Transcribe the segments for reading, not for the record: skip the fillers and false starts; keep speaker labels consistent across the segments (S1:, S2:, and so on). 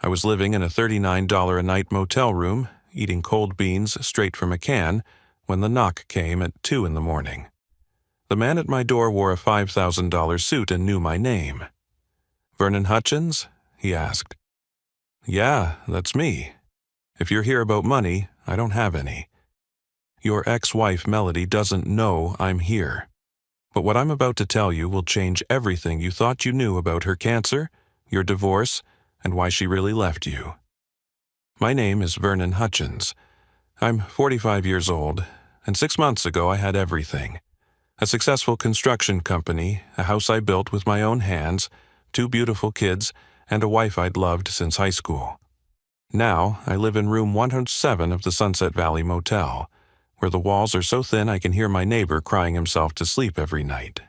S1: was living in a $39 a night motel room, eating cold beans straight from a can, when the knock came at 2 in the morning. The man at my door wore a $5,000 suit and knew my name. "Vernon Hutchins?" he asked. "Yeah, that's me. If you're here about money, I don't have any. Your ex-wife Melody doesn't know I'm here. But what I'm about to tell you will change everything you thought you knew about her cancer, your divorce, and why she really left you. My name is Vernon Hutchins. I'm 45 years old, and 6 months ago I had everything. A successful construction company, a house I built with my own hands, 2 beautiful kids, and a wife I'd loved since high school. Now I live in room 107 of the Sunset Valley Motel, where the walls are so thin I can hear my neighbor crying himself to sleep every night.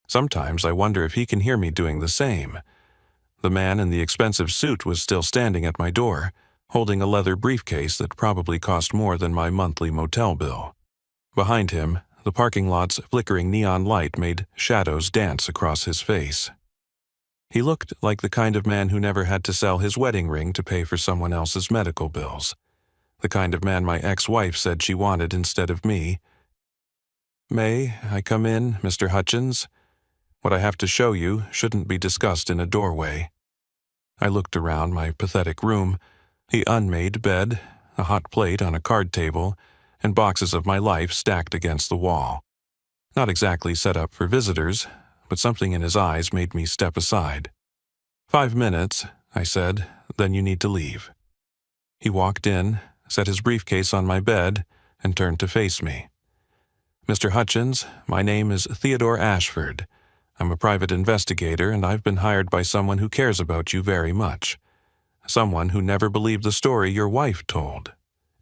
S1: Sometimes I wonder if he can hear me doing the same. The man in the expensive suit was still standing at my door, holding a leather briefcase that probably cost more than my monthly motel bill. Behind him, the parking lot's flickering neon light made shadows dance across his face. He looked like the kind of man who never had to sell his wedding ring to pay for someone else's medical bills. The kind of man my ex-wife said she wanted instead of me. "May I come in, Mr. Hutchins? What I have to show you shouldn't be discussed in a doorway." I looked around my pathetic room, the unmade bed, a hot plate on a card table, and boxes of my life stacked against the wall. Not exactly set up for visitors, but something in his eyes made me step aside. "5 minutes," I said, "then you need to leave." He walked in, set his briefcase on my bed, and turned to face me. "Mr. Hutchins, my name is Theodore Ashford. I'm a private investigator, and I've been hired by someone who cares about you very much. Someone who never believed the story your wife told."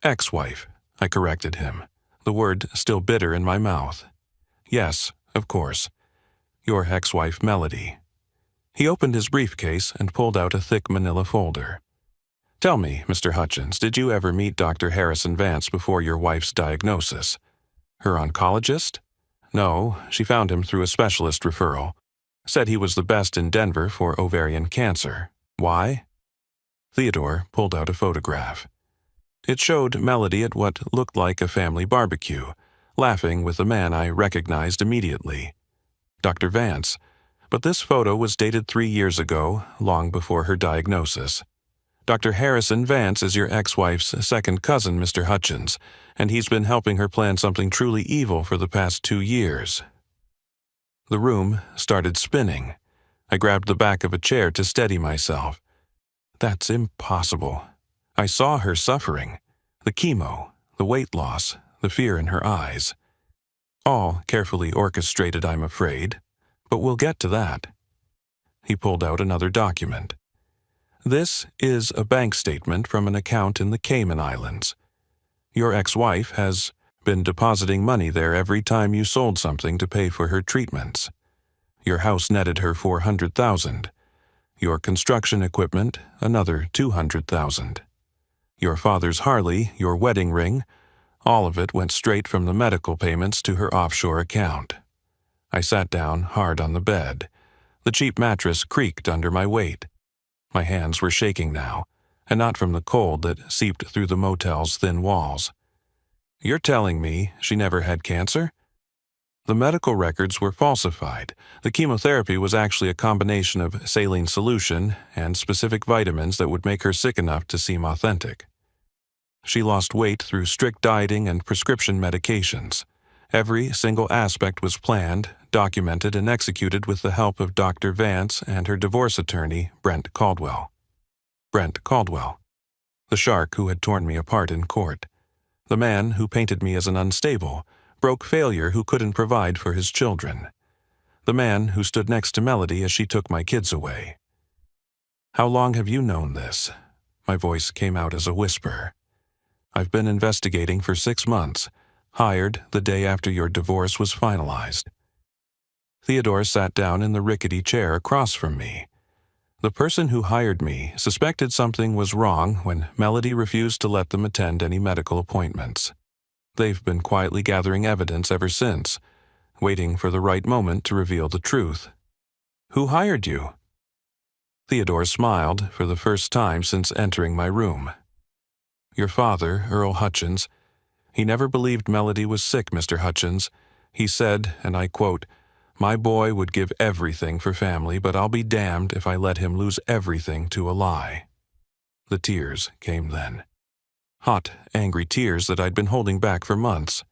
S1: "Ex-wife," I corrected him, the word still bitter in my mouth. "Yes, of course. Your ex-wife Melody." He opened his briefcase and pulled out a thick manila folder. "Tell me, Mr. Hutchins, did you ever meet Dr. Harrison Vance before your wife's diagnosis?" "Her oncologist?" "No, she found him through a specialist referral. Said he was the best in Denver for ovarian cancer. Why?" Theodore pulled out a photograph. It showed Melody at what looked like a family barbecue, laughing with a man I recognized immediately. Dr. Vance. But this photo was dated 3 years ago, long before her diagnosis. "Dr. Harrison Vance is your ex-wife's second cousin, Mr. Hutchins, and he's been helping her plan something truly evil for the past 2 years. The room started spinning. I grabbed the back of a chair to steady myself. That's impossible. I saw her suffering. The chemo, the weight loss, the fear in her eyes. All carefully orchestrated, I'm afraid, but we'll get to that. He pulled out another document. This is a bank statement from an account in the Cayman Islands. Your ex-wife has been depositing money there every time you sold something to pay for her treatments. Your house netted her $400,000. Your construction equipment, another $200,000. Your father's Harley, your wedding ring, all of it went straight from the medical payments to her offshore account. I sat down hard on the bed. The cheap mattress creaked under my weight. My hands were shaking now, and not from the cold that seeped through the motel's thin walls. You're telling me she never had cancer? The medical records were falsified. The chemotherapy was actually a combination of saline solution and specific vitamins that would make her sick enough to seem authentic. She lost weight through strict dieting and prescription medications. Every single aspect was planned, documented, and executed with the help of Dr. Vance and her divorce attorney, Brent Caldwell. Brent Caldwell, the shark who had torn me apart in court. The man who painted me as an unstable, broke failure who couldn't provide for his children. The man who stood next to Melody as she took my kids away. How long have you known this? My voice came out as a whisper. I've been investigating for 6 months, hired the day after your divorce was finalized. Theodore sat down in the rickety chair across from me. The person who hired me suspected something was wrong when Melody refused to let them attend any medical appointments. They've been quietly gathering evidence ever since, waiting for the right moment to reveal the truth. Who hired you? Theodore smiled for the first time since entering my room. "Your father, Earl Hutchins, he never believed Melody was sick, Mr. Hutchins. He said, and I quote, 'My boy would give everything for family, but I'll be damned if I let him lose everything to a lie.'" The tears came then. Hot, angry tears that I'd been holding back for months.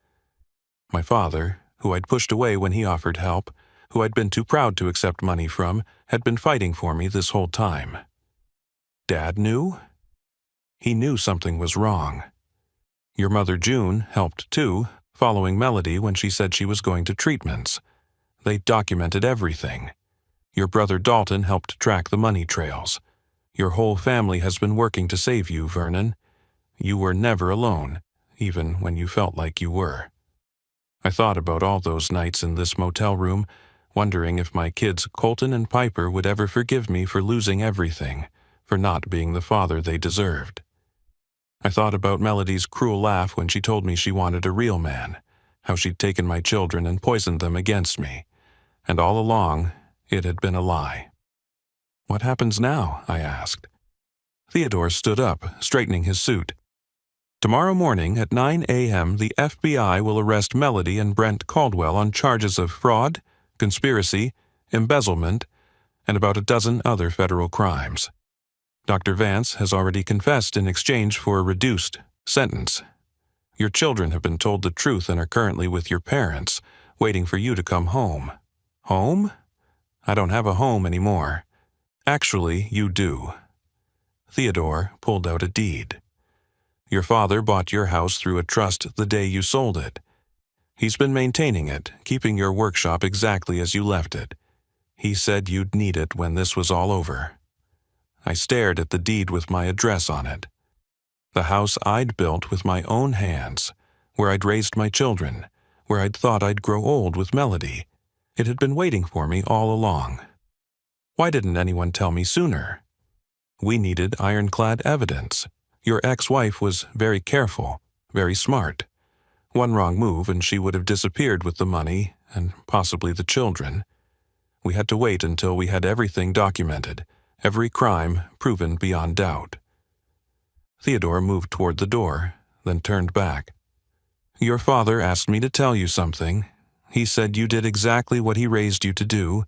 S1: My father, who I'd pushed away when he offered help, who I'd been too proud to accept money from, had been fighting for me this whole time. Dad knew? He knew something was wrong. Your mother June helped too, following Melody when she said she was going to treatments. They documented everything. Your brother Dalton helped track the money trails. Your whole family has been working to save you, Vernon. You were never alone, even when you felt like you were. I thought about all those nights in this motel room, wondering if my kids Colton and Piper would ever forgive me for losing everything, for not being the father they deserved. I thought about Melody's cruel laugh when she told me she wanted a real man, how she'd taken my children and poisoned them against me, and all along it had been a lie. "What happens now?" I asked. Theodore stood up, straightening his suit. "Tomorrow morning at 9 a.m. the FBI will arrest Melody and Brent Caldwell on charges of fraud, conspiracy, embezzlement, and about a dozen other federal crimes. Dr. Vance has already confessed in exchange for a reduced sentence. Your children have been told the truth and are currently with your parents, waiting for you to come home." "Home? I don't have a home anymore." "Actually, you do." Theodore pulled out a deed. "Your father bought your house through a trust the day you sold it. He's been maintaining it, keeping your workshop exactly as you left it. He said you'd need it when this was all over." I stared at the deed with my address on it. The house I'd built with my own hands, where I'd raised my children, where I'd thought I'd grow old with Melody. It had been waiting for me all along. Why didn't anyone tell me sooner? We needed ironclad evidence. Your ex-wife was very careful, very smart. One wrong move and she would have disappeared with the money and possibly the children. We had to wait until we had everything documented, every crime proven beyond doubt. Theodore moved toward the door, then turned back. "Your father asked me to tell you something. He said you did exactly what he raised you to do.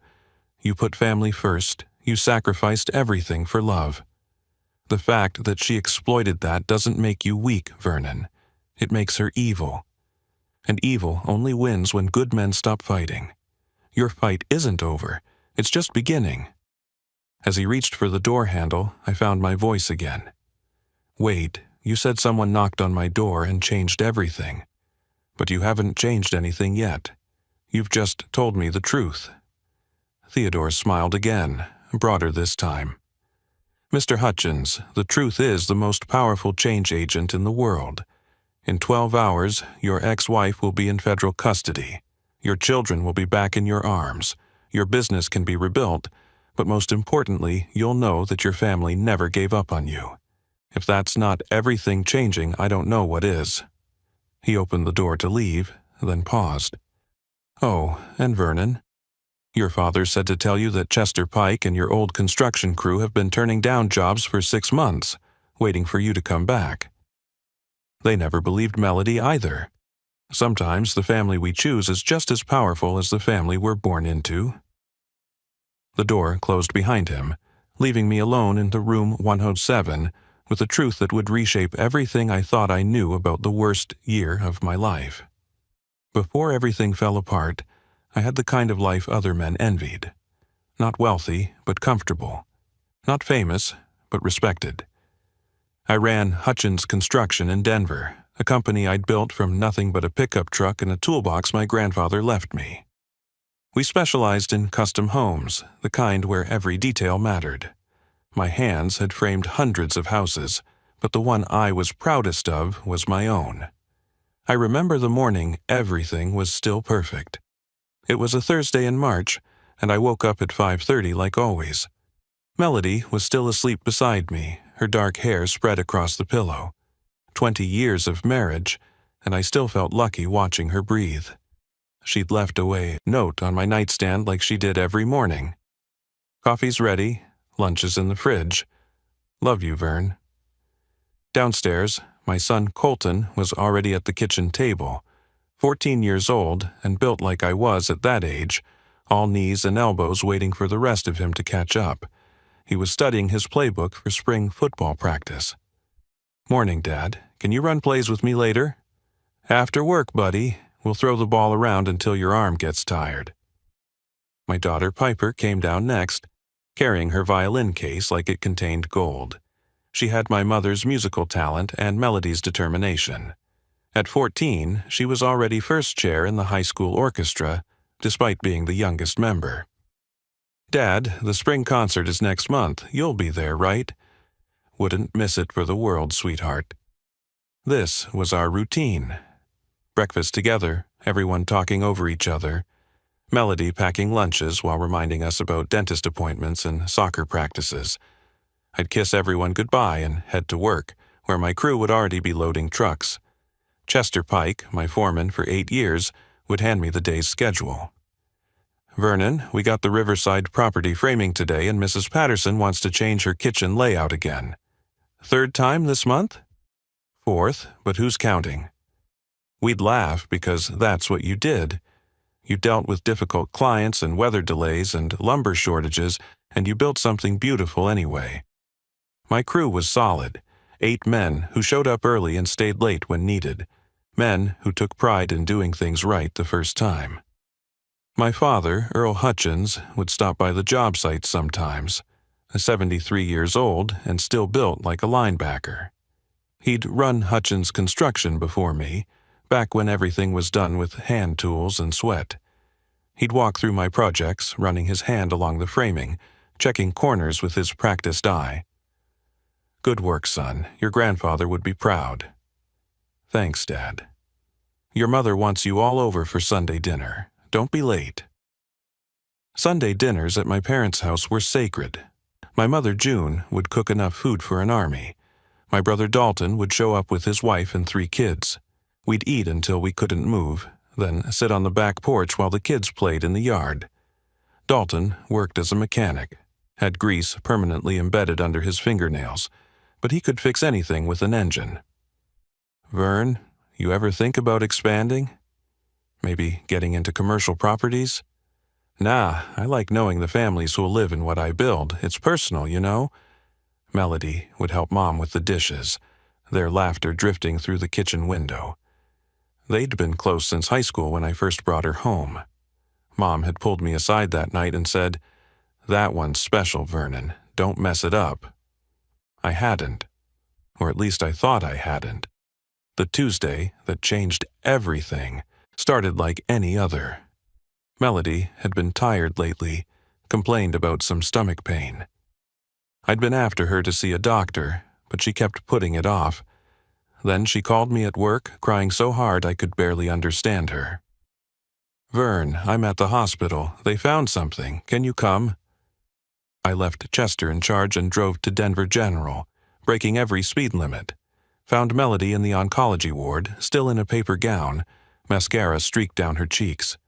S1: You put family first. You sacrificed everything for love. The fact that she exploited that doesn't make you weak, Vernon. It makes her evil. And evil only wins when good men stop fighting. Your fight isn't over. It's just beginning." As he reached for the door handle, I found my voice again. "Wait, you said someone knocked on my door and changed everything. But you haven't changed anything yet. You've just told me the truth." Theodore smiled again, broader this time. "Mr. Hutchins, the truth is the most powerful change agent in the world. In 12 hours, your ex-wife will be in federal custody. Your children will be back in your arms. Your business can be rebuilt, but most importantly, you'll know that your family never gave up on you. If that's not everything changing, I don't know what is." He opened the door to leave, then paused. "Oh, and Vernon, your father said to tell you that Chester Pike and your old construction crew have been turning down jobs for 6 months, waiting for you to come back. They never believed Melody either. Sometimes the family we choose is just as powerful as the family we're born into." The door closed behind him, leaving me alone in the room 107 with a truth that would reshape everything I thought I knew about the worst year of my life. Before everything fell apart, I had the kind of life other men envied. Not wealthy, but comfortable. Not famous, but respected. I ran Hutchins Construction in Denver, a company I'd built from nothing but a pickup truck and a toolbox my grandfather left me. We specialized in custom homes, the kind where every detail mattered. My hands had framed hundreds of houses, but the one I was proudest of was my own. I remember the morning everything was still perfect. It was a Thursday in March, and I woke up at 5:30 like always. Melody was still asleep beside me, her dark hair spread across the pillow. 20 years of marriage, and I still felt lucky watching her breathe. She'd left away a note on my nightstand like she did every morning. "Coffee's ready. Lunch is in the fridge. Love you, Vern. Downstairs, my son Colton was already at the kitchen table, 14 years old and built like I was at that age, all knees and elbows waiting for the rest of him to catch up. He was studying his playbook for spring football practice. Morning, Dad. Can you run plays with me later? After work, buddy. We'll throw the ball around until your arm gets tired. My daughter Piper came down next, carrying her violin case like it contained gold. She had my mother's musical talent and Melody's determination. At 14, she was already first chair in the high school orchestra, despite being the youngest member. Dad, the spring concert is next month. You'll be there, right? Wouldn't miss it for the world, sweetheart. This was our routine. Breakfast together, everyone talking over each other. Melody packing lunches while reminding us about dentist appointments and soccer practices. I'd kiss everyone goodbye and head to work, where my crew would already be loading trucks. Chester Pike, my foreman for 8 years, would hand me the day's schedule. Vernon, we got the Riverside property framing today and Mrs. Patterson wants to change her kitchen layout again. 3rd time this month? 4th, but who's counting? We'd laugh because that's what you did. You dealt with difficult clients and weather delays and lumber shortages, and you built something beautiful anyway. My crew was solid, 8 men who showed up early and stayed late when needed, men who took pride in doing things right the first time. My father, Earl Hutchins, would stop by the job site sometimes, 73 years old and still built like a linebacker. He'd run Hutchins Construction before me, back when everything was done with hand tools and sweat. He'd walk through my projects, running his hand along the framing, checking corners with his practiced eye. Good work, son. Your grandfather would be proud. Thanks, Dad. Your mother wants you all over for Sunday dinner. Don't be late. Sunday dinners at my parents' house were sacred. My mother, June, would cook enough food for an army. My brother Dalton would show up with his wife and 3 kids. We'd eat until we couldn't move, then sit on the back porch while the kids played in the yard. Dalton worked as a mechanic, had grease permanently embedded under his fingernails, but he could fix anything with an engine. Vern, you ever think about expanding? Maybe getting into commercial properties? Nah, I like knowing the families who'll live in what I build. It's personal, you know? Melody would help Mom with the dishes, their laughter drifting through the kitchen window. They'd been close since high school when I first brought her home. Mom had pulled me aside that night and said, "That one's special, Vernon. Don't mess it up." I hadn't. Or at least I thought I hadn't. The Tuesday that changed everything started like any other. Melody had been tired lately, complained about some stomach pain. I'd been after her to see a doctor, but she kept putting it off. Then she called me at work, crying so hard I could barely understand her. "Vern, I'm at the hospital. They found something. Can you come?" I left Chester in charge and drove to Denver General, breaking every speed limit. Found Melody in the oncology ward, still in a paper gown, mascara streaked down her cheeks.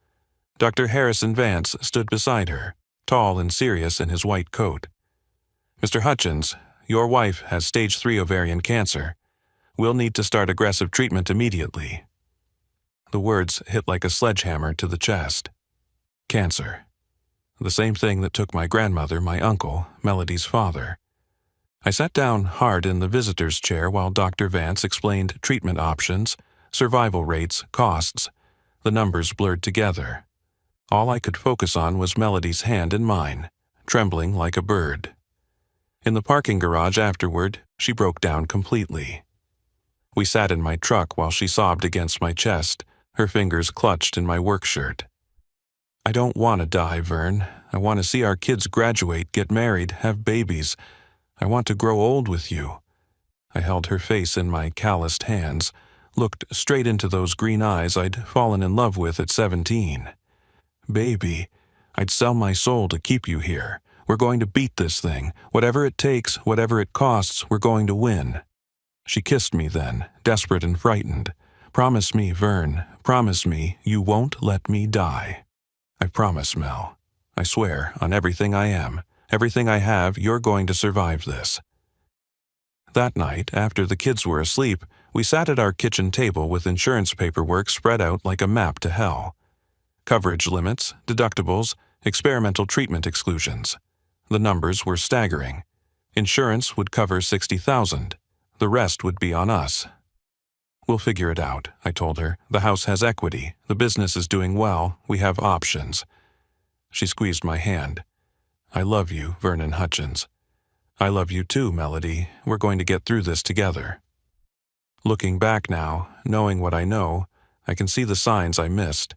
S1: Dr. Harrison Vance stood beside her, tall and serious in his white coat. "Mr. Hutchins, your wife has stage 3 ovarian cancer. We'll need to start aggressive treatment immediately." The words hit like a sledgehammer to the chest. Cancer. The same thing that took my grandmother, my uncle, Melody's father. I sat down hard in the visitor's chair while Dr. Vance explained treatment options, survival rates, costs. The numbers blurred together. All I could focus on was Melody's hand in mine, trembling like a bird. In the parking garage afterward, she broke down completely. We sat in my truck while she sobbed against my chest, her fingers clutched in my work shirt. "I don't want to die, Vern. I want to see our kids graduate, get married, have babies. I want to grow old with you." I held her face in my calloused hands, looked straight into those green eyes I'd fallen in love with at 17. "Baby, I'd sell my soul to keep you here. We're going to beat this thing. Whatever it takes, whatever it costs, we're going to win." She kissed me then, desperate and frightened. "Promise me, Vern, promise me you won't let me die." "I promise, Mel. I swear on everything I am. Everything I have, you're going to survive this." That night, after the kids were asleep, we sat at our kitchen table with insurance paperwork spread out like a map to hell. Coverage limits, deductibles, experimental treatment exclusions. The numbers were staggering. Insurance would cover $60,000. The rest would be on us. "We'll figure it out," I told her. "The house has equity. The business is doing well. We have options." She squeezed my hand. "I love you, Vernon Hutchins." "I love you too, Melody. We're going to get through this together." Looking back now, knowing what I know, I can see the signs I missed.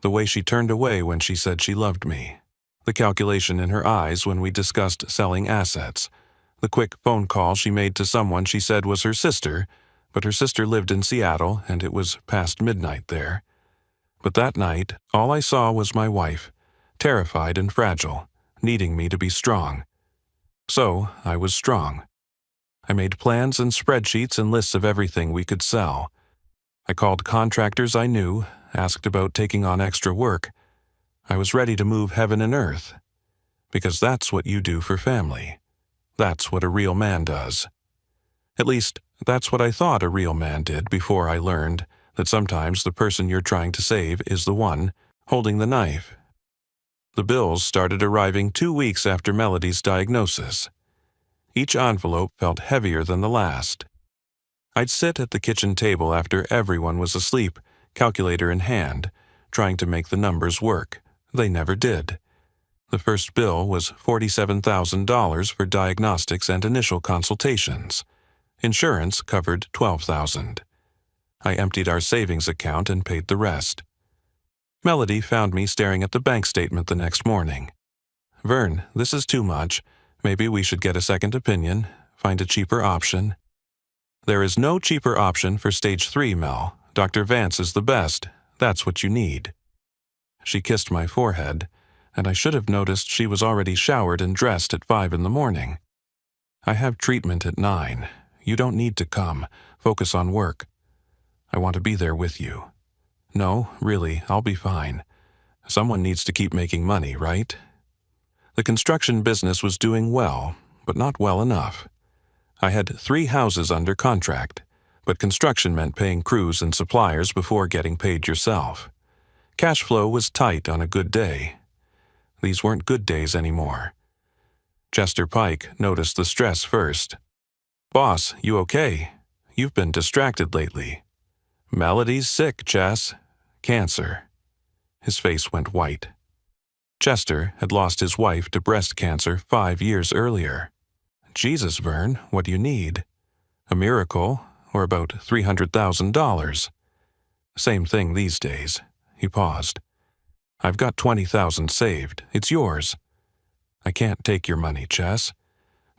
S1: The way she turned away when she said she loved me. The calculation in her eyes when we discussed selling assets. The quick phone call she made to someone she said was her sister, but her sister lived in Seattle and it was past midnight there. But that night, all I saw was my wife, terrified and fragile, needing me to be strong. So, I was strong. I made plans and spreadsheets and lists of everything we could sell. I called contractors I knew, asked about taking on extra work. I was ready to move heaven and earth. Because that's what you do for family. That's what a real man does. At least, that's what I thought a real man did before I learned that sometimes the person you're trying to save is the one holding the knife. The bills started arriving 2 weeks after Melody's diagnosis. Each envelope felt heavier than the last. I'd sit at the kitchen table after everyone was asleep, calculator in hand, trying to make the numbers work. They never did. The first bill was $47,000 for diagnostics and initial consultations. Insurance covered $12,000. I emptied our savings account and paid the rest. Melody found me staring at the bank statement the next morning. "Vern, this is too much. Maybe we should get a second opinion, find a cheaper option." "There is no cheaper option for stage 3, Mel. Dr. Vance is the best. That's what you need." She kissed my forehead, and I should have noticed she was already showered and dressed at 5 in the morning. "I have treatment at 9. You don't need to come. Focus on work. I want to be there with you." "No, really, I'll be fine. Someone needs to keep making money, right?" The construction business was doing well, but not well enough. I had 3 houses under contract, but construction meant paying crews and suppliers before getting paid yourself. Cash flow was tight on a good day. These weren't good days anymore. Chester Pike noticed the stress first. "Boss, you okay? You've been distracted lately." "Melody's sick, Chess. Cancer." His face went white. Chester had lost his wife to breast cancer 5 years earlier. "Jesus, Vern, what do you need? A miracle, or about $300,000? "Same thing these days." He paused. "I've got $20,000 saved. It's yours." "I can't take your money, Chess.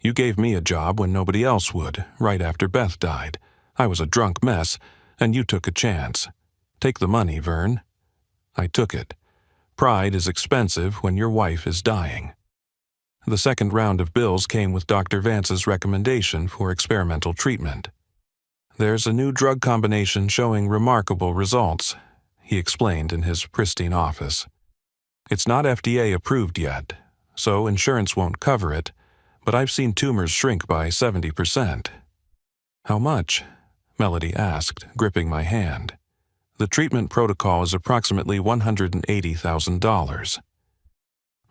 S1: You gave me a job when nobody else would, right after Beth died. I was a drunk mess, and you took a chance. Take the money, Vern." I took it. Pride is expensive when your wife is dying. The second round of bills came with Dr. Vance's recommendation for experimental treatment. "There's a new drug combination showing remarkable results," he explained in his pristine office. "It's not FDA approved yet, so insurance won't cover it, but I've seen tumors shrink by 70%. "How much?" Melody asked, gripping my hand. "The treatment protocol is approximately $180,000.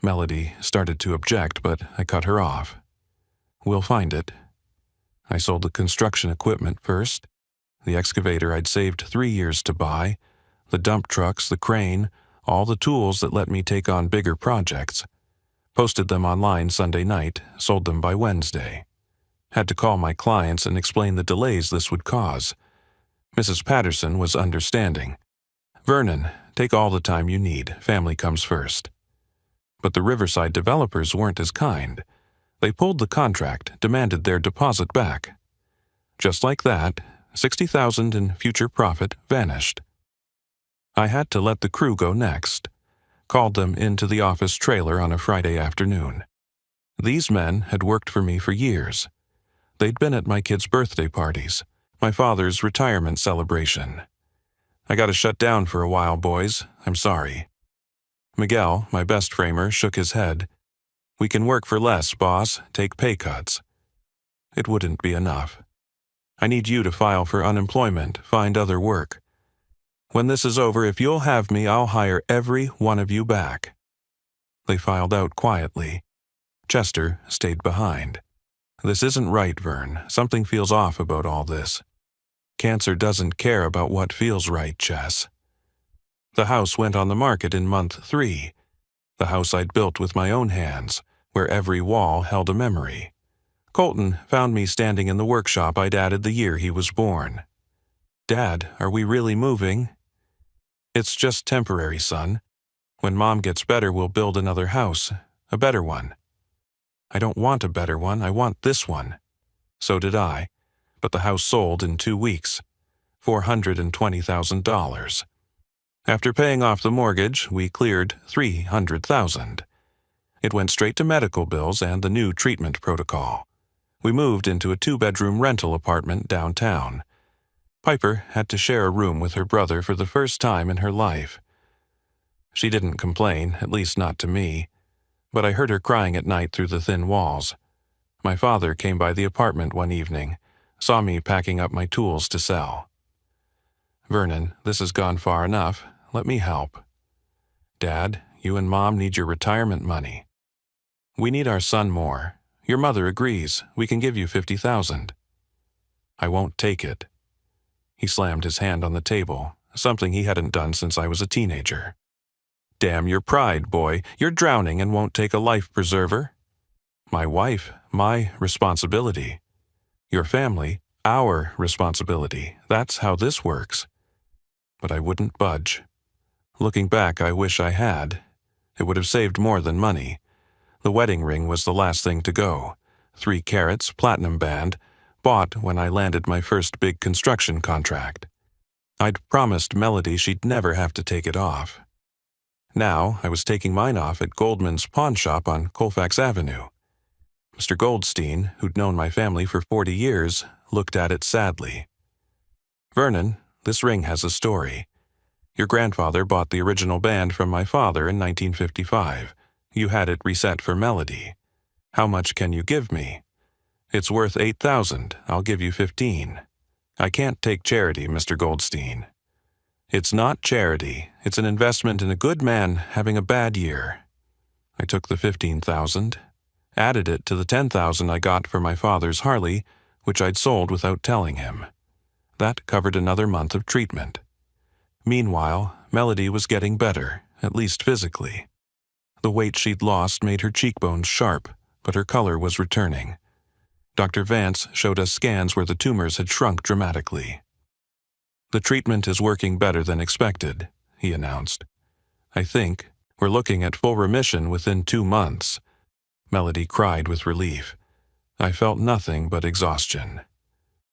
S1: Melody started to object, but I cut her off. "We'll find it." I sold the construction equipment first. The excavator I'd saved 3 years to buy, the dump trucks, the crane, all the tools that let me take on bigger projects. Posted them online Sunday night, sold them by Wednesday. Had to call my clients and explain the delays this would cause. Mrs. Patterson was understanding. "Vernon, take all the time you need. Family comes first." But the Riverside developers weren't as kind. They pulled the contract, demanded their deposit back. Just like that, $60,000 in future profit vanished. I had to let the crew go next. Called them into the office trailer on a Friday afternoon. These men had worked for me for years. They'd been at my kids' birthday parties, my father's retirement celebration. "I gotta shut down for a while, boys. I'm sorry." Miguel, my best framer, shook his head. We can work for less, boss, take pay cuts. It wouldn't be enough. I need you to file for unemployment, find other work. When this is over, if you'll have me, I'll hire every one of you back. They filed out quietly. Chester stayed behind. This isn't right, Vern. Something feels off about all this. Cancer doesn't care about what feels right, Chess. The house went on the market in month 3. The house I'd built with my own hands, where every wall held a memory. Colton found me standing in the workshop I'd added the year he was born. Dad, are we really moving? It's just temporary, son. When Mom gets better, we'll build another house, a better one. I don't want a better one, I want this one. So did I, but the house sold in 2 weeks, $420,000. After paying off the mortgage, we cleared $300,000. It went straight to medical bills and the new treatment protocol. We moved into a 2-bedroom rental apartment downtown. Piper had to share a room with her brother for the first time in her life. She didn't complain, at least not to me, but I heard her crying at night through the thin walls. My father came by the apartment one evening, saw me packing up my tools to sell. Vernon, this has gone far enough. Let me help. Dad, you and Mom need your retirement money. We need our son more. Your mother agrees. We can give you $50,000. I won't take it. He slammed his hand on the table, something he hadn't done since I was a teenager. Damn your pride, boy. You're drowning and won't take a life preserver. My wife, my responsibility. Your family, our responsibility. That's how this works. But I wouldn't budge. Looking back, I wish I had. It would have saved more than money. The wedding ring was the last thing to go. 3 carats, platinum band, bought when I landed my first big construction contract. I'd promised Melody she'd never have to take it off. Now I was taking mine off at Goldman's pawn shop on Colfax Avenue. Mr. Goldstein, who'd known my family for 40 years, looked at it sadly. Vernon, this ring has a story. Your grandfather bought the original band from my father in 1955. You had it reset for Melody. How much can you give me? It's worth $8,000. I'll give you $15,000. I can't take charity, Mr. Goldstein. It's not charity. It's an investment in a good man having a bad year. I took the $15,000, added it to the $10,000 I got for my father's Harley, which I'd sold without telling him. That covered another month of treatment. Meanwhile, Melody was getting better, at least physically. The weight she'd lost made her cheekbones sharp, but her color was returning. Dr. Vance showed us scans where the tumors had shrunk dramatically. The treatment is working better than expected, he announced. I think we're looking at full remission within 2 months. Melody cried with relief. I felt nothing but exhaustion.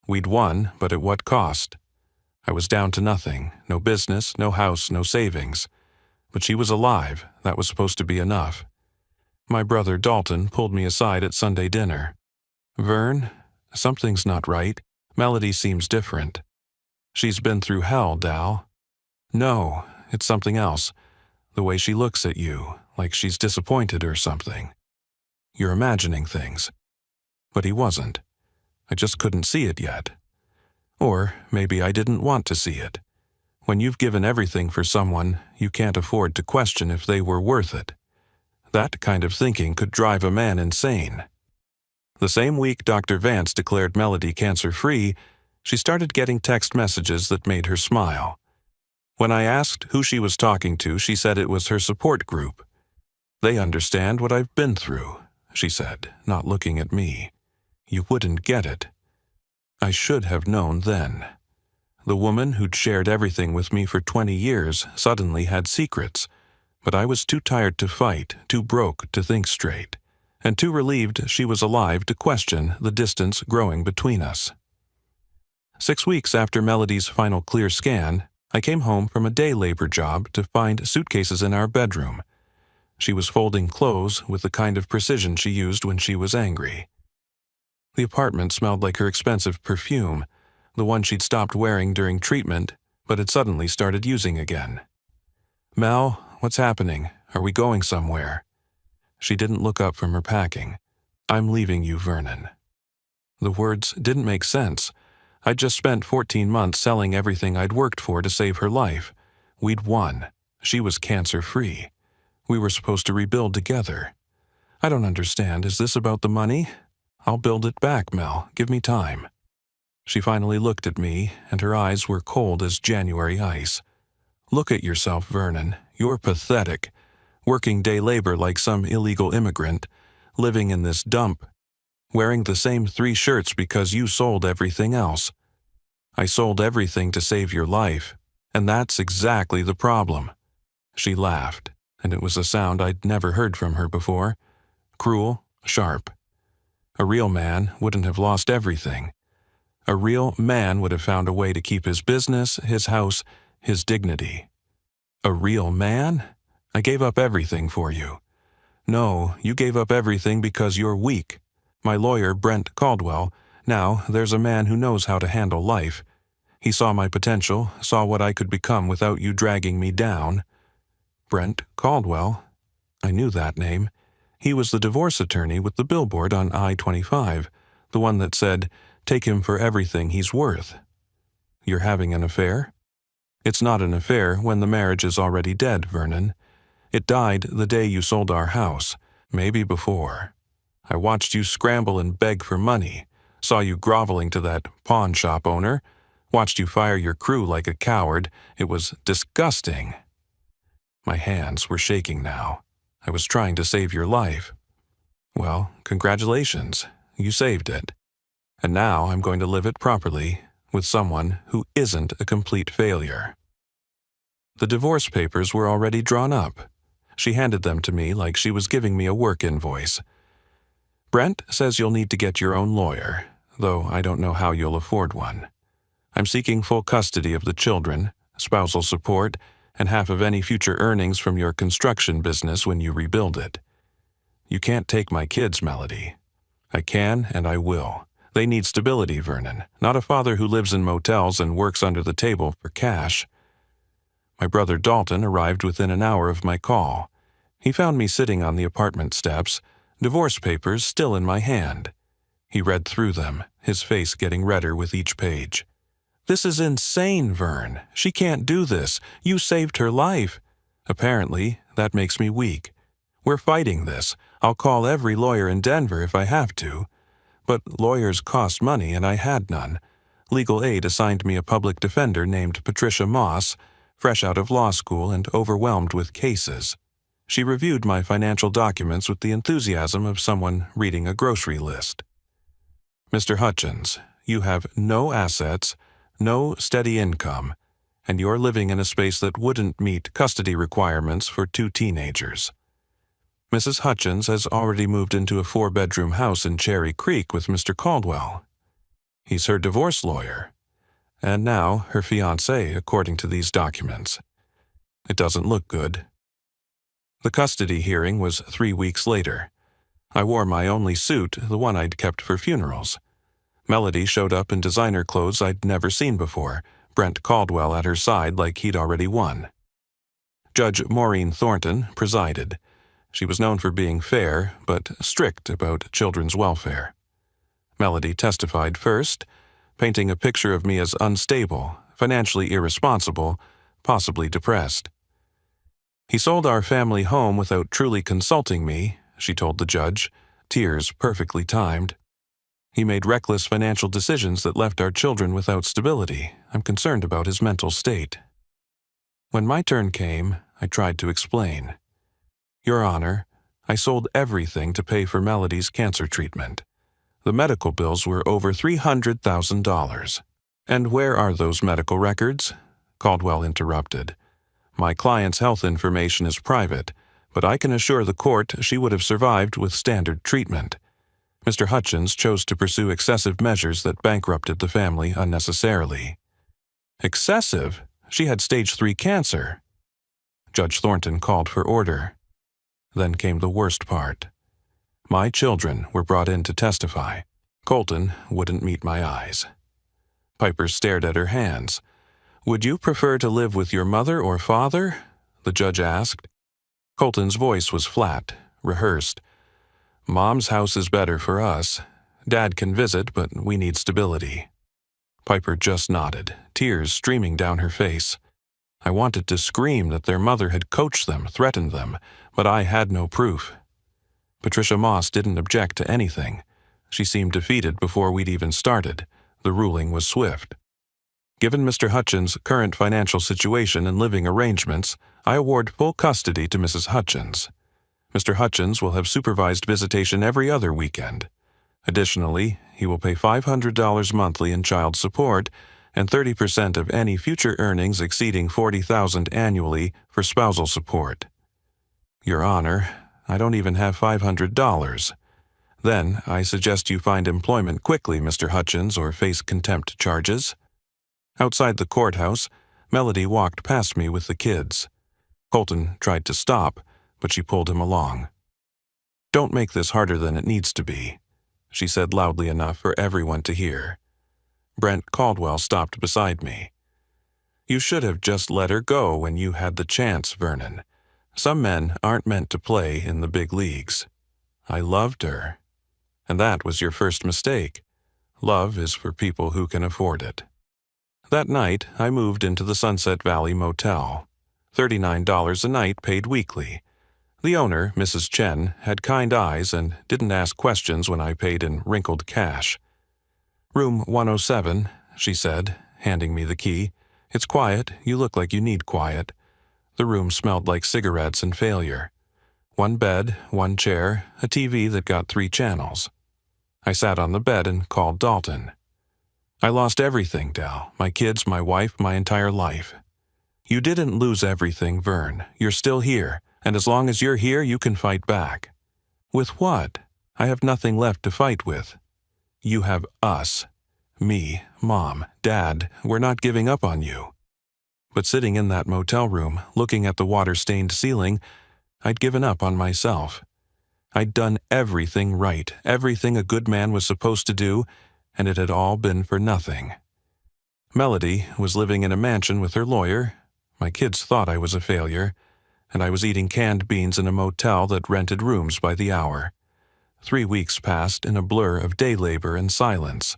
S1: We'd won, but at what cost? I was down to nothing, no business, no house, no savings. But she was alive, that was supposed to be enough. My brother Dalton pulled me aside at Sunday dinner. Vern, something's not right. Melody seems different. She's been through hell, Dal. No, it's something else. The way she looks at you, like she's disappointed or something. You're imagining things. But he wasn't. I just couldn't see it yet. Or maybe I didn't want to see it. When you've given everything for someone, you can't afford to question if they were worth it. That kind of thinking could drive a man insane. The same week Dr. Vance declared Melody cancer-free, she started getting text messages that made her smile. When I asked who she was talking to, she said it was her support group. They understand what I've been through, she said, not looking at me. You wouldn't get it. I should have known then. The woman who'd shared everything with me for 20 years suddenly had secrets, but I was too tired to fight, too broke to think straight, and too relieved she was alive to question the distance growing between us. 6 weeks after Melody's final clear scan, I came home from a day labor job to find suitcases in our bedroom. She was folding clothes with the kind of precision she used when she was angry. The apartment smelled like her expensive perfume, the one she'd stopped wearing during treatment, but had suddenly started using again. Mel, what's happening? Are we going somewhere? She didn't look up from her packing. "I'm leaving you, Vernon." The words didn't make sense. I'd just spent 14 months selling everything I'd worked for to save her life. We'd won. She was cancer-free. We were supposed to rebuild together. "I don't understand. Is this about the money?" "I'll build it back, Mel. Give me time." She finally looked at me, and her eyes were cold as January ice. "Look at yourself, Vernon. You're pathetic. Working day labor like some illegal immigrant, living in this dump, wearing the same 3 shirts because you sold everything else. I sold everything to save your life, and that's exactly the problem." She laughed, and it was a sound I'd never heard from her before. Cruel, sharp. A real man wouldn't have lost everything. A real man would have found a way to keep his business, his house, his dignity. A real man? I gave up everything for you. No, you gave up everything because you're weak. My lawyer, Brent Caldwell, now there's a man who knows how to handle life. He saw my potential, saw what I could become without you dragging me down. Brent Caldwell? I knew that name. He was the divorce attorney with the billboard on I-25, the one that said, "Take him for everything he's worth." You're having an affair? It's not an affair when the marriage is already dead, Vernon. It died the day you sold our house, maybe before. I watched you scramble and beg for money, saw you groveling to that pawn shop owner, watched you fire your crew like a coward. It was disgusting. My hands were shaking now. I was trying to save your life. Well, congratulations. You saved it. And now I'm going to live it properly with someone who isn't a complete failure. The divorce papers were already drawn up. She handed them to me like she was giving me a work invoice. "Brent says you'll need to get your own lawyer, though I don't know how you'll afford one. I'm seeking full custody of the children, spousal support, and half of any future earnings from your construction business when you rebuild it. You can't take my kids, Melody. I can and I will. They need stability, Vernon, not a father who lives in motels and works under the table for cash." My brother Dalton arrived within an hour of my call. He found me sitting on the apartment steps, divorce papers still in my hand. He read through them, his face getting redder with each page. "This is insane, Vern. She can't do this. You saved her life." "Apparently, that makes me weak. We're fighting this. I'll call every lawyer in Denver if I have to. But lawyers cost money and I had none. Legal aid assigned me a public defender named Patricia Moss, fresh out of law school and overwhelmed with cases. She reviewed my financial documents with the enthusiasm of someone reading a grocery list. "Mr. Hutchins, you have no assets, no steady income, and you're living in a space that wouldn't meet custody requirements for 2 teenagers. Mrs. Hutchins has already moved into a 4-bedroom house in Cherry Creek with Mr. Caldwell. He's her divorce lawyer, and now her fiancé, according to these documents. It doesn't look good." The custody hearing was 3 weeks later. I wore my only suit, the one I'd kept for funerals. Melody showed up in designer clothes I'd never seen before, Brent Caldwell at her side like he'd already won. Judge Maureen Thornton presided. She was known for being fair, but strict about children's welfare. Melody testified first, painting a picture of me as unstable, financially irresponsible, possibly depressed. "He sold our family home without truly consulting me," she told the judge, tears perfectly timed. "He made reckless financial decisions that left our children without stability. I'm concerned about his mental state." When my turn came, I tried to explain. "Your Honor, I sold everything to pay for Melody's cancer treatment. The medical bills were over $300,000. "And where are those medical records?" Caldwell interrupted. "My client's health information is private, but I can assure the court she would have survived with standard treatment. Mr. Hutchins chose to pursue excessive measures that bankrupted the family unnecessarily." "Excessive? She had stage 3 cancer." Judge Thornton called for order. Then came the worst part. My children were brought in to testify. Colton wouldn't meet my eyes. Piper stared at her hands. "Would you prefer to live with your mother or father?" the judge asked. Colton's voice was flat, rehearsed. Mom's house is better for us. Dad can visit, but we need stability. Piper just nodded, tears streaming down her face. I wanted to scream that their mother had coached them, threatened them, but I had no proof. Patricia Moss didn't object to anything. She seemed defeated before we'd even started. The ruling was swift. Given Mr. Hutchins' current financial situation and living arrangements, I award full custody to Mrs. Hutchins. Mr. Hutchins will have supervised visitation every other weekend. Additionally, he will pay $500 monthly in child support and 30% of any future earnings exceeding $40,000 annually for spousal support. Your Honor, I don't even have $500. Then, I suggest you find employment quickly, Mr. Hutchins, or face contempt charges. Outside the courthouse, Melody walked past me with the kids. Colton tried to stop, but she pulled him along. "Don't make this harder than it needs to be," she said loudly enough for everyone to hear. Brent Caldwell stopped beside me. "You should have just let her go when you had the chance, Vernon. Some men aren't meant to play in the big leagues. I loved her. And that was your first mistake. Love is for people who can afford it." That night, I moved into the Sunset Valley Motel. $39 a night paid weekly. The owner, Mrs. Chen, had kind eyes and didn't ask questions when I paid in wrinkled cash. "Room 107, she said, handing me the key. "It's quiet. You look like you need quiet." The room smelled like cigarettes and failure. One bed, one chair, a TV that got 3 channels. I sat on the bed and called Dalton. "I lost everything, Dal. My kids, my wife, my entire life." "You didn't lose everything, Vern. You're still here, and as long as you're here, you can fight back." "With what? I have nothing left to fight with." "You have us. Me, Mom, Dad. We're not giving up on you." But sitting in that motel room, looking at the water-stained ceiling, I'd given up on myself. I'd done everything right, everything a good man was supposed to do, and it had all been for nothing. Melody was living in a mansion with her lawyer. My kids thought I was a failure, and I was eating canned beans in a motel that rented rooms by the hour. 3 weeks passed in a blur of day labor and silence.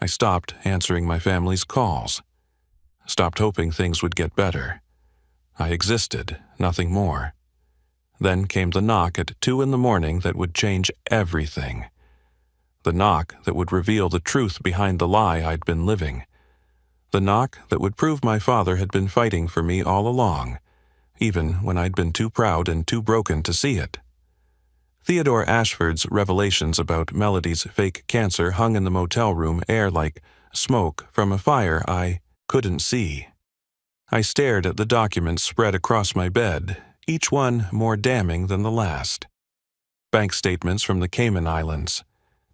S1: I stopped answering my family's calls. Stopped hoping things would get better. I existed, nothing more. Then came the knock at 2 a.m. that would change everything. The knock that would reveal the truth behind the lie I'd been living. The knock that would prove my father had been fighting for me all along, even when I'd been too proud and too broken to see it. Theodore Ashford's revelations about Melody's fake cancer hung in the motel room air like smoke from a fire I couldn't see. I stared at the documents spread across my bed, each one more damning than the last. Bank statements from the Cayman Islands,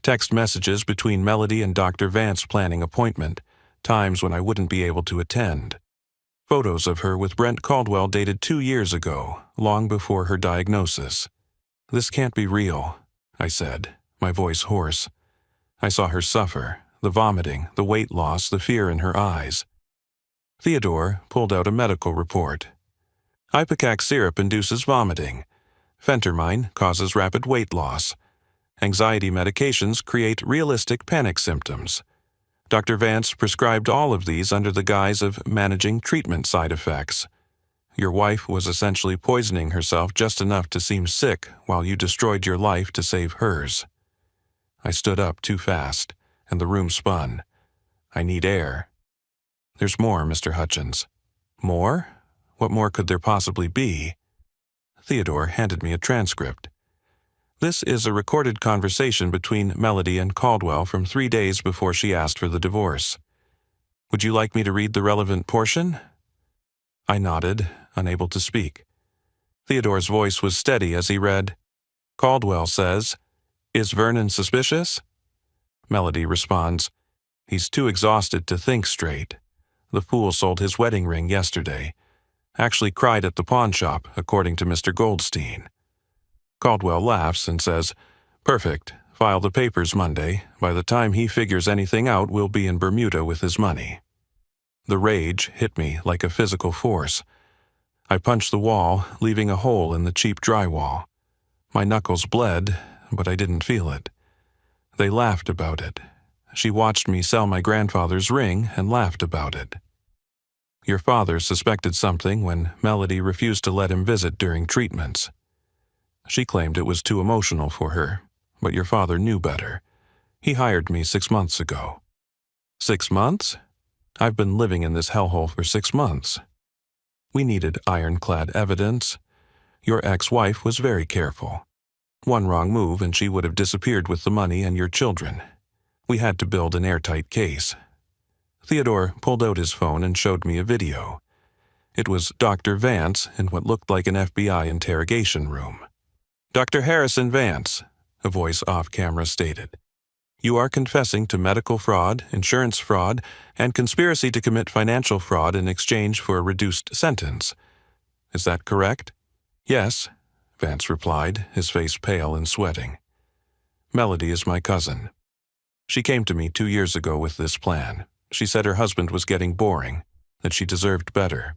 S1: text messages between Melody and Dr. Vance planning appointment, times when I wouldn't be able to attend. Photos of her with Brent Caldwell dated 2 years ago, long before her diagnosis. "This can't be real," I said, my voice hoarse. I saw her suffer, the vomiting, the weight loss, the fear in her eyes. Theodore pulled out a medical report. Ipecac syrup induces vomiting. Phentermine causes rapid weight loss. Anxiety medications create realistic panic symptoms. Dr. Vance prescribed all of these under the guise of managing treatment side effects. Your wife was essentially poisoning herself just enough to seem sick while you destroyed your life to save hers. I stood up too fast, and the room spun. I need air. "There's more, Mr. Hutchins." "More? What more could there possibly be?" Theodore handed me a transcript. "This is a recorded conversation between Melody and Caldwell from 3 days before she asked for the divorce. Would you like me to read the relevant portion?" I nodded, unable to speak. Theodore's voice was steady as he read, "Caldwell says, 'Is Vernon suspicious?' Melody responds, 'He's too exhausted to think straight. The fool sold his wedding ring yesterday. Actually cried at the pawn shop, according to Mr. Goldstein.' Caldwell laughs and says, 'Perfect. File the papers Monday. By the time he figures anything out, we'll be in Bermuda with his money.' The rage hit me like a physical force. I punched the wall, leaving a hole in the cheap drywall. My knuckles bled, but I didn't feel it. They laughed about it. She watched me sell my grandfather's ring and laughed about it. Your father suspected something when Melody refused to let him visit during treatments. She claimed it was too emotional for her, but your father knew better. He hired me 6 months ago. 6 months? I've been living in this hellhole for 6 months. We needed ironclad evidence. Your ex-wife was very careful. One wrong move and she would have disappeared with the money and your children. We had to build an airtight case. Theodore pulled out his phone and showed me a video. It was Dr. Vance in what looked like an FBI interrogation room. "Dr. Harrison Vance," a voice off-camera stated, "you are confessing to medical fraud, insurance fraud, and conspiracy to commit financial fraud in exchange for a reduced sentence. Is that correct?" "Yes," Vance replied, his face pale and sweating. "Melody is my cousin. She came to me 2 years ago with this plan. She said her husband was getting boring, that she deserved better.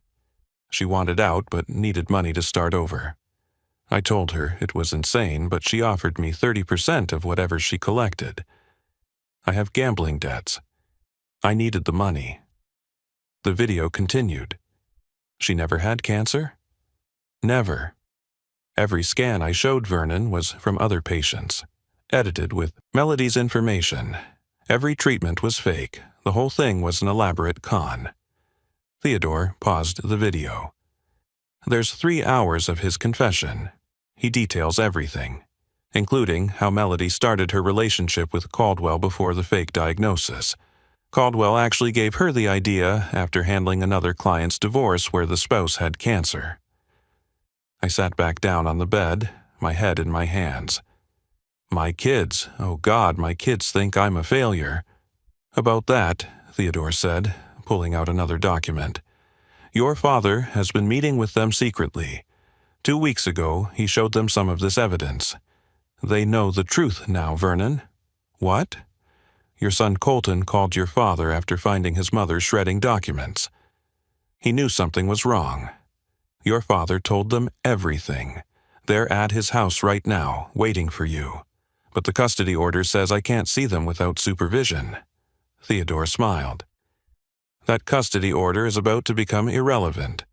S1: She wanted out but needed money to start over. I told her it was insane, but she offered me 30% of whatever she collected. I have gambling debts. I needed the money." The video continued. "She never had cancer?" "Never. Every scan I showed Vernon was from other patients, edited with Melody's information. Every treatment was fake. The whole thing was an elaborate con." Theodore paused the video. "There's 3 hours of his confession. He details everything, including how Melody started her relationship with Caldwell before the fake diagnosis. Caldwell actually gave her the idea after handling another client's divorce where the spouse had cancer." I sat back down on the bed, my head in my hands. "My kids, oh God, my kids think I'm a failure." "About that," Theodore said, pulling out another document, "your father has been meeting with them secretly. 2 weeks ago, he showed them some of this evidence. They know the truth now, Vernon." "What?" "Your son Colton called your father after finding his mother shredding documents. He knew something was wrong. Your father told them everything. They're at his house right now, waiting for you. But the custody order says I can't see them without supervision." Theodore smiled. "That custody order is about to become irrelevant.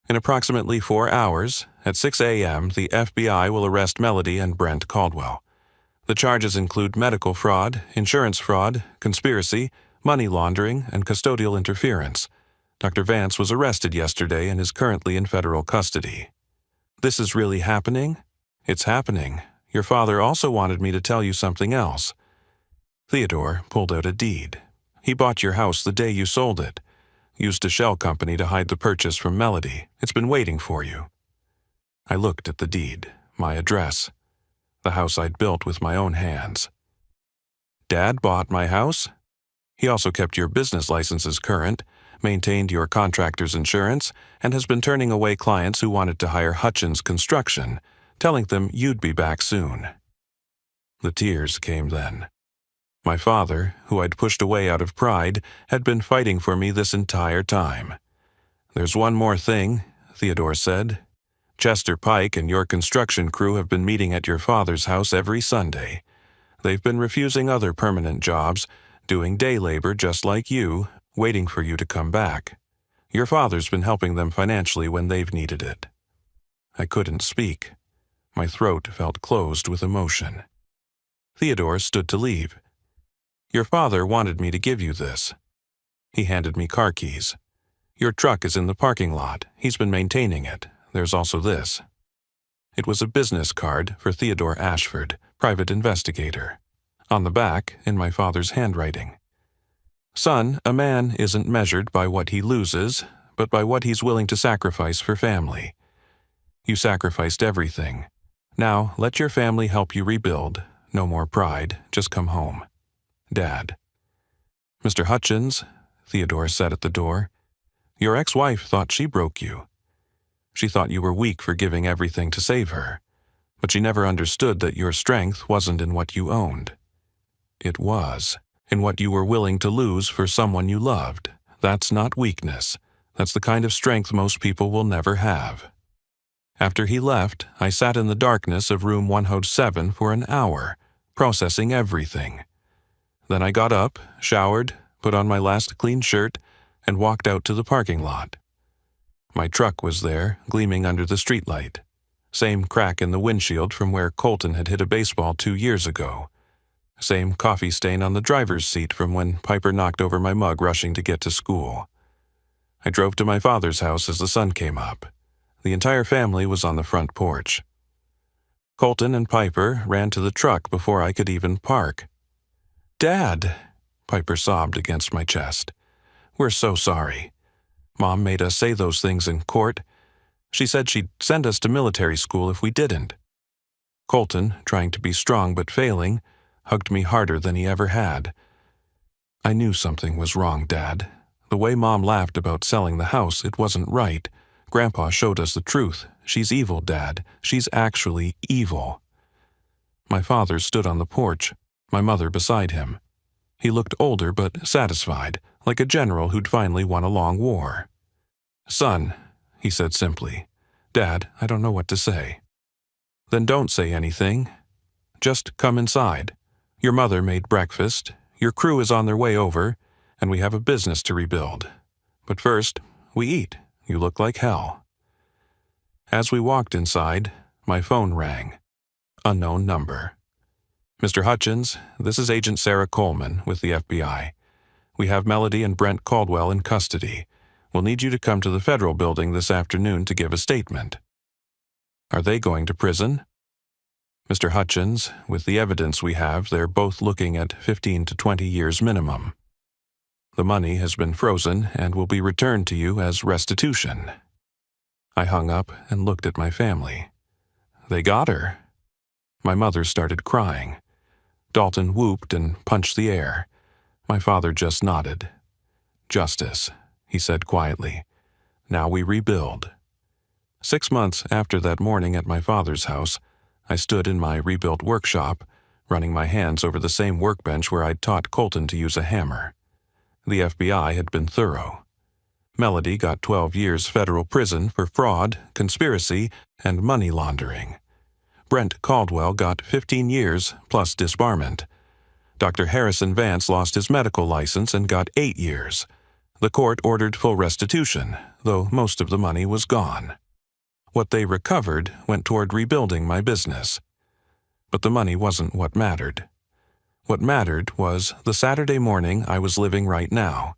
S1: In approximately 4 hours, at 6 a.m., the FBI will arrest Melody and Brent Caldwell. The charges include medical fraud, insurance fraud, conspiracy, money laundering, and custodial interference. Dr. Vance was arrested yesterday and is currently in federal custody." "This is really happening?" "It's happening. Your father also wanted me to tell you something else." Theodore pulled out a deed. "He bought your house the day you sold it. Used a shell company to hide the purchase from Melody. It's been waiting for you." I looked at the deed, my address, the house I'd built with my own hands. "Dad bought my house? He also kept your business licenses current, maintained your contractor's insurance, and has been turning away clients who wanted to hire Hutchins Construction, telling them you'd be back soon." The tears came then. My father, who I'd pushed away out of pride, had been fighting for me this entire time. "There's one more thing," Theodore said. "Chester Pike and your construction crew have been meeting at your father's house every Sunday. They've been refusing other permanent jobs, doing day labor just like you, waiting for you to come back. Your father's been helping them financially when they've needed it." I couldn't speak. My throat felt closed with emotion. Theodore stood to leave. "Your father wanted me to give you this." He handed me car keys. "Your truck is in the parking lot. He's been maintaining it. There's also this." It was a business card for Theodore Ashford, private investigator. On the back, in my father's handwriting, "Son, a man isn't measured by what he loses, but by what he's willing to sacrifice for family. You sacrificed everything. Now let your family help you rebuild. No more pride. Just come home. Dad." "Mr. Hutchins," Theodore said at the door, "your ex-wife thought she broke you. She thought you were weak for giving everything to save her, but she never understood that your strength wasn't in what you owned. It was in what you were willing to lose for someone you loved. That's not weakness. That's the kind of strength most people will never have." After he left, I sat in the darkness of room 107 for an hour, processing everything. Then I got up, showered, put on my last clean shirt, and walked out to the parking lot. My truck was there, gleaming under the streetlight. Same crack in the windshield from where Colton had hit a baseball 2 years ago. Same coffee stain on the driver's seat from when Piper knocked over my mug rushing to get to school. I drove to my father's house as the sun came up. The entire family was on the front porch. Colton and Piper ran to the truck before I could even park. "Dad," Piper sobbed against my chest. "We're so sorry. Mom made us say those things in court. She said she'd send us to military school if we didn't." Colton, trying to be strong but failing, hugged me harder than he ever had. "I knew something was wrong, Dad. The way Mom laughed about selling the house, it wasn't right. Grandpa showed us the truth. She's evil, Dad. She's actually evil." My father stood on the porch, my mother beside him. He looked older but satisfied, like a general who'd finally won a long war. "Son," he said simply. "Dad, I don't know what to say." "Then don't say anything. Just come inside. Your mother made breakfast, your crew is on their way over, and we have a business to rebuild. But first, we eat. You look like hell." As we walked inside, my phone rang. Unknown number. "Mr. Hutchins, this is Agent Sarah Coleman with the FBI. We have Melody and Brent Caldwell in custody. We'll need you to come to the federal building this afternoon to give a statement." "Are they going to prison?" "Mr. Hutchins, with the evidence we have, they're both looking at 15 to 20 years minimum. The money has been frozen and will be returned to you as restitution." I hung up and looked at my family. They got her. My mother started crying. Dalton whooped and punched the air. My father just nodded. "Justice," he said quietly. "Now we rebuild." 6 months after that morning at my father's house, I stood in my rebuilt workshop, running my hands over the same workbench where I'd taught Colton to use a hammer. The FBI had been thorough. Melody got 12 years federal prison for fraud, conspiracy, and money laundering. Brent Caldwell got 15 years plus disbarment. Dr. Harrison Vance lost his medical license and got 8 years. The court ordered full restitution, though most of the money was gone. What they recovered went toward rebuilding my business. But the money wasn't what mattered. What mattered was the Saturday morning I was living right now,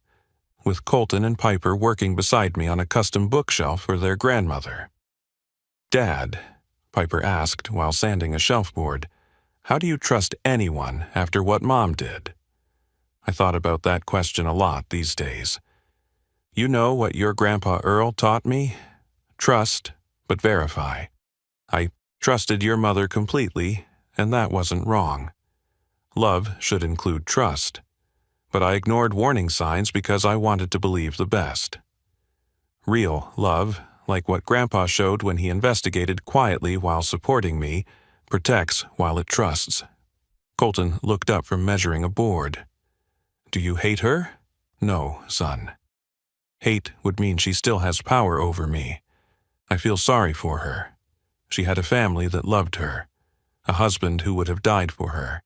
S1: with Colton and Piper working beside me on a custom bookshelf for their grandmother. "Dad," Piper asked while sanding a shelf board, "how do you trust anyone after what Mom did?" I thought about that question a lot these days. You know what your Grandpa Earl taught me? Trust, but verify. I trusted your mother completely, and that wasn't wrong. Love should include trust, but I ignored warning signs because I wanted to believe the best. Real love, like what Grandpa showed when he investigated quietly while supporting me, protects while it trusts. Colton looked up from measuring a board. "Do you hate her?" "No, son." Hate would mean she still has power over me. I feel sorry for her. She had a family that loved her, a husband who would have died for her,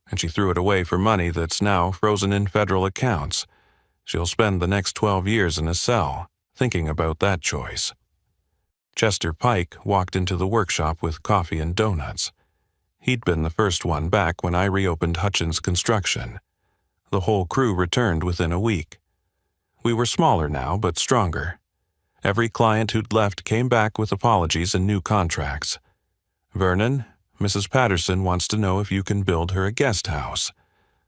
S1: and she threw it away for money that's now frozen in federal accounts. She'll spend the next 12 years in a cell, thinking about that choice. Chester Pike walked into the workshop with coffee and donuts. He'd been the first one back when I reopened Hutchins Construction. The whole crew returned within a week. We were smaller now, but stronger. Every client who'd left came back with apologies and new contracts. "Vernon, Mrs. Patterson wants to know if you can build her a guest house.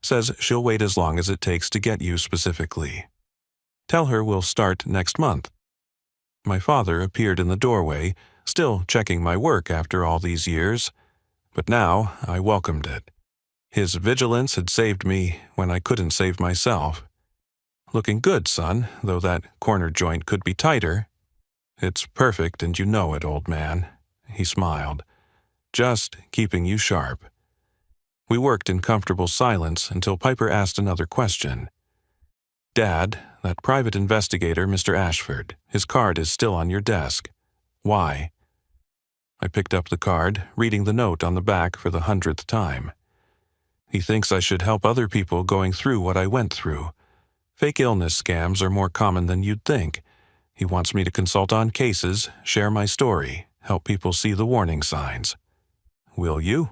S1: Says she'll wait as long as it takes to get you specifically. Tell her we'll start next month." My father appeared in the doorway, still checking my work after all these years. But now I welcomed it. His vigilance had saved me when I couldn't save myself. "Looking good, son, though that corner joint could be tighter." "It's perfect, and you know it, old man," he smiled. "Just keeping you sharp." We worked in comfortable silence until Piper asked another question. "Dad, that private investigator, Mr. Ashford, his card is still on your desk. Why?" I picked up the card, reading the note on the back for the 100th time. He thinks I should help other people going through what I went through. Fake illness scams are more common than you'd think. He wants me to consult on cases, share my story, help people see the warning signs. Will you?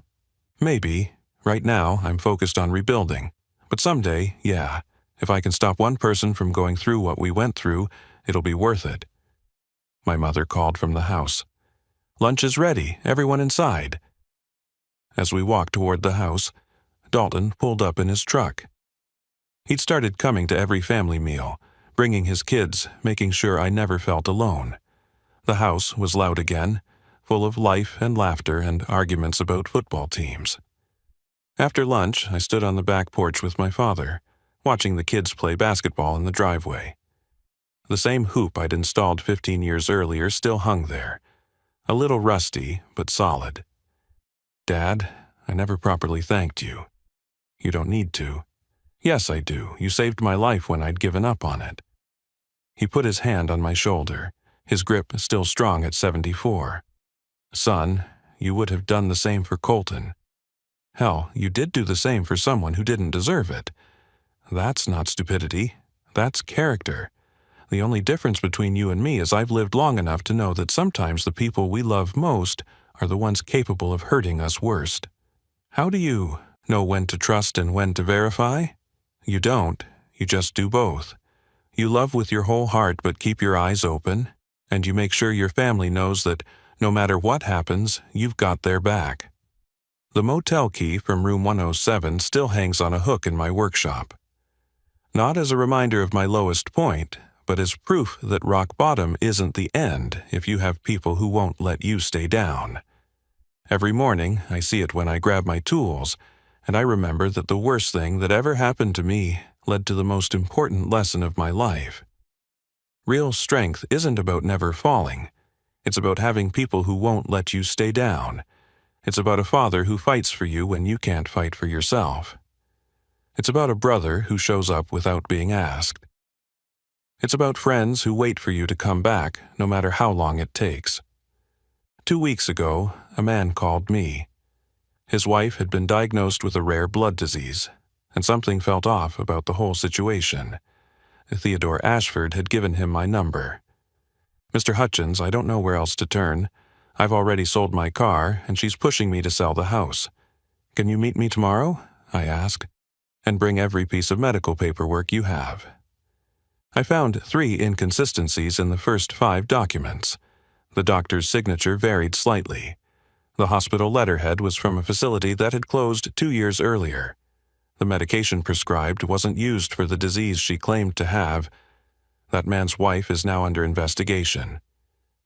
S1: Maybe. Right now, I'm focused on rebuilding. But someday, yeah, if I can stop one person from going through what we went through, it'll be worth it. My mother called from the house. Lunch is ready, everyone inside. As we walked toward the house, Dalton pulled up in his truck. He'd started coming to every family meal, bringing his kids, making sure I never felt alone. The house was loud again, full of life and laughter and arguments about football teams. After lunch, I stood on the back porch with my father, watching the kids play basketball in the driveway. The same hoop I'd installed 15 years earlier still hung there, a little rusty but solid. Dad, I never properly thanked you. You don't need to. Yes, I do. You saved my life when I'd given up on it. He put his hand on my shoulder, his grip still strong at 74. Son, you would have done the same for Colton. Hell, you did do the same for someone who didn't deserve it. That's not stupidity. That's character. The only difference between you and me is I've lived long enough to know that sometimes the people we love most are the ones capable of hurting us worst. How do you know when to trust and when to verify? You don't. You just do both. You love with your whole heart but keep your eyes open, and you make sure your family knows that no matter what happens, you've got their back. The motel key from room 107 still hangs on a hook in my workshop. Not as a reminder of my lowest point, but as proof that rock bottom isn't the end if you have people who won't let you stay down. Every morning, I see it when I grab my tools, and I remember that the worst thing that ever happened to me led to the most important lesson of my life. Real strength isn't about never falling. It's about having people who won't let you stay down. It's about a father who fights for you when you can't fight for yourself. It's about a brother who shows up without being asked. It's about friends who wait for you to come back, no matter how long it takes. 2 weeks ago, a man called me. His wife had been diagnosed with a rare blood disease, and something felt off about the whole situation. Theodore Ashford had given him my number. Mr. Hutchins, I don't know where else to turn. I've already sold my car, and she's pushing me to sell the house. Can you meet me tomorrow? I asked, and bring every piece of medical paperwork you have. I found 3 inconsistencies in the first 5 documents. The doctor's signature varied slightly. The hospital letterhead was from a facility that had closed 2 years earlier. The medication prescribed wasn't used for the disease she claimed to have. That man's wife is now under investigation.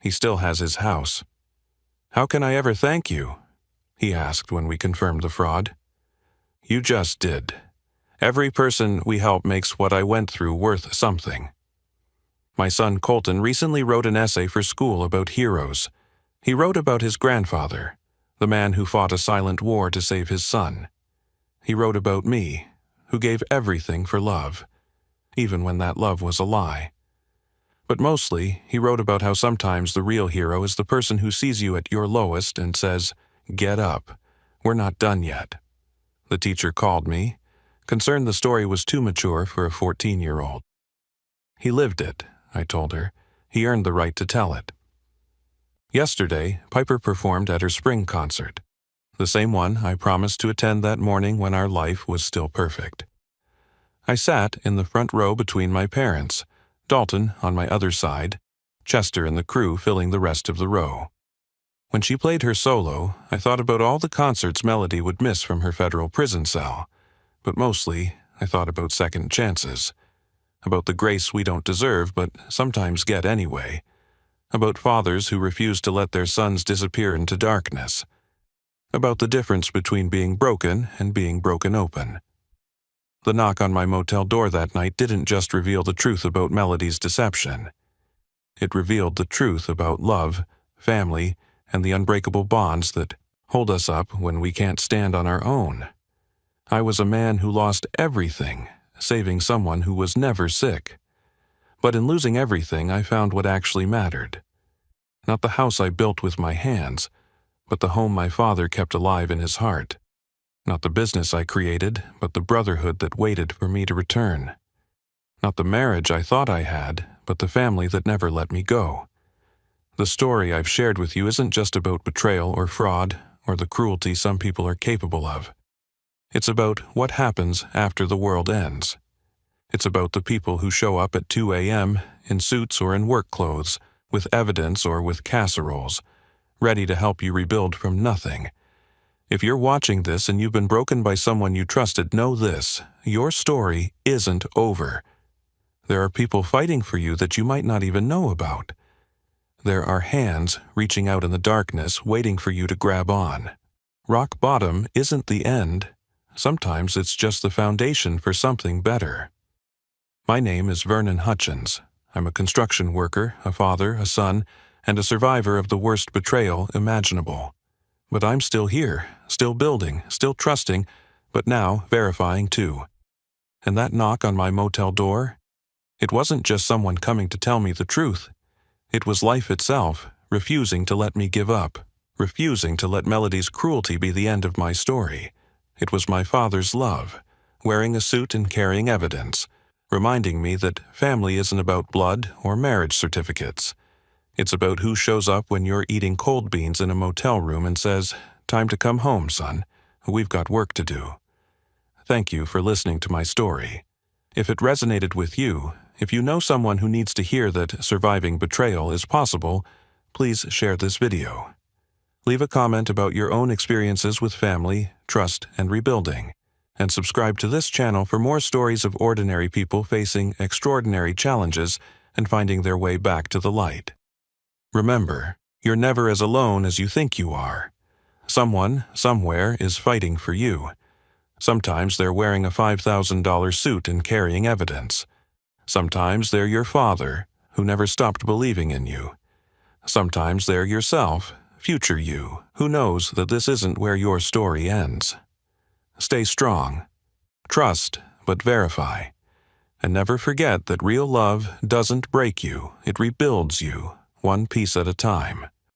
S1: He still has his house. How can I ever thank you? He asked when we confirmed the fraud. You just did. Every person we help makes what I went through worth something. My son Colton recently wrote an essay for school about heroes. He wrote about his grandfather, the man who fought a silent war to save his son. He wrote about me, who gave everything for love, even when that love was a lie. But mostly, he wrote about how sometimes the real hero is the person who sees you at your lowest and says, "Get up. We're not done yet." The teacher called me, concerned the story was too mature for a 14-year-old. He lived it, I told her. He earned the right to tell it. Yesterday, Piper performed at her spring concert, the same one I promised to attend that morning when our life was still perfect. I sat in the front row between my parents, Dalton on my other side, Chester and the crew filling the rest of the row. When she played her solo, I thought about all the concerts Melody would miss from her federal prison cell, but mostly I thought about second chances, about the grace we don't deserve but sometimes get anyway, about fathers who refuse to let their sons disappear into darkness, about the difference between being broken and being broken open. The knock on my motel door that night didn't just reveal the truth about Melody's deception. It revealed the truth about love, family, and the unbreakable bonds that hold us up when we can't stand on our own. I was a man who lost everything, saving someone who was never sick. But in losing everything, I found what actually mattered. Not the house I built with my hands, but the home my father kept alive in his heart. Not the business I created, but the brotherhood that waited for me to return. Not the marriage I thought I had, but the family that never let me go. The story I've shared with you isn't just about betrayal or fraud or the cruelty some people are capable of. It's about what happens after the world ends. It's about the people who show up at 2 a.m. in suits or in work clothes, with evidence or with casseroles, ready to help you rebuild from nothing. If you're watching this and you've been broken by someone you trusted, know this: your story isn't over. There are people fighting for you that you might not even know about. There are hands reaching out in the darkness, waiting for you to grab on. Rock bottom isn't the end. Sometimes it's just the foundation for something better. My name is Vernon Hutchins. I'm a construction worker, a father, a son, and a survivor of the worst betrayal imaginable. But I'm still here, still building, still trusting, but now verifying too. And that knock on my motel door? It wasn't just someone coming to tell me the truth. It was life itself, refusing to let me give up, refusing to let Melody's cruelty be the end of my story. It was my father's love, wearing a suit and carrying evidence, reminding me that family isn't about blood or marriage certificates. It's about who shows up when you're eating cold beans in a motel room and says, "Time to come home, son. We've got work to do." Thank you for listening to my story. If it resonated with you, if you know someone who needs to hear that surviving betrayal is possible, please share this video. Leave a comment about your own experiences with family, trust, and rebuilding. And subscribe to this channel for more stories of ordinary people facing extraordinary challenges and finding their way back to the light. Remember, you're never as alone as you think you are. Someone, somewhere, is fighting for you. Sometimes they're wearing a $5,000 suit and carrying evidence. Sometimes they're your father, who never stopped believing in you. Sometimes they're yourself, future you, who knows that this isn't where your story ends. Stay strong. Trust, but verify. And never forget that real love doesn't break you, it rebuilds you, one piece at a time.